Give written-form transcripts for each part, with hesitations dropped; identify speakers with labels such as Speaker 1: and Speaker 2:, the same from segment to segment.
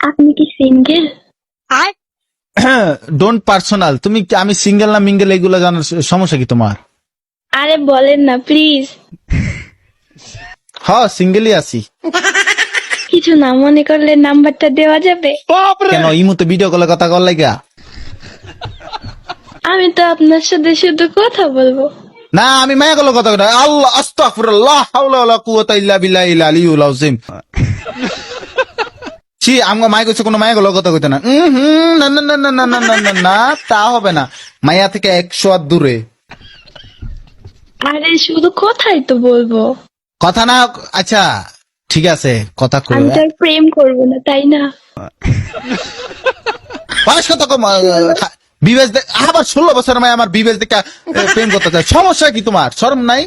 Speaker 1: আপনি কি single?
Speaker 2: Don't personal. তুমি আমি সিঙ্গেল না মিঙ্গেল এগুলো জানার সমস্যা কি তোমার?
Speaker 1: আরে বলেন না প্লিজ।
Speaker 2: হ্যাঁ সিঙ্গেলই আছি।
Speaker 1: কিছু না মনে করলে নাম্বারটা দেওয়া যাবে?
Speaker 2: কেন ইমুতে ভিডিও কলে কথা কর লাগা?
Speaker 1: আমি তো আপনার সাথে শুধু কথা বলবো।
Speaker 2: না আমি মায়া কলে কথা কই। আল্লাহ আস্তাগফিরুল্লাহ হাওলা ওয়ালা কুওয়াতা ইল্লা বিল্লাহিল আলিয়্যুল আযীম। ছি আমগো মায়া কইছে কোনো মায়া কলে কথা কইতে না। না না না না না না না না না তা হবে না। মায়া থেকে 100 হাত দূরে।
Speaker 1: আরে শুধু কথাই তো বলবো।
Speaker 2: কথা না আচ্ছা ঠিক আছে কথা কই।
Speaker 1: আমি তো আর প্রেম করবো না, তাই না?
Speaker 2: বয়স কত কম বিবেচ আবার 16 বছর মায় আমার বিবেচ দেখে প্রেম করতে চায়। সমস্যা কি তোমার? শরম নাই?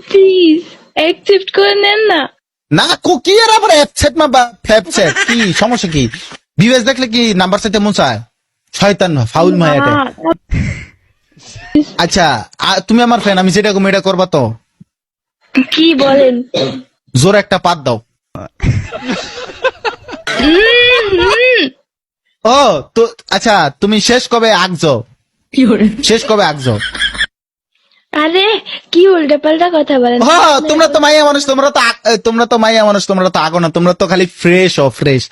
Speaker 1: প্লিজ অ্যাকসেপ্ট করে নেন না।
Speaker 2: না কি এর আবার অ্যাপসেট মা ফ্যাপসেট কি সমস্যা কি? বিবেচ দেখলে কি নাম্বার চাইতে মন চায়? শয়তান ফাউল মায় এটা। আচ্ছা তুমি আমার ফ্রেন্ড, আমি যেটা কম এটা করবা তো?
Speaker 1: কি বলেন?
Speaker 2: জোর একটা পাত দাও। ও তো আচ্ছা তুমি শেষ কবে আগছো? শেষ কবে আগছো?
Speaker 1: আরে কি উল্টা পাল্টা কথা বলেন?
Speaker 2: হ্যাঁ তোমরা তো মাইয়া মানুষ, তোমরা তো মাইয়া মানুষ, তোমরা তো আগো না, তোমরা তো খালি ফ্রেশ ও ফ্রেশ।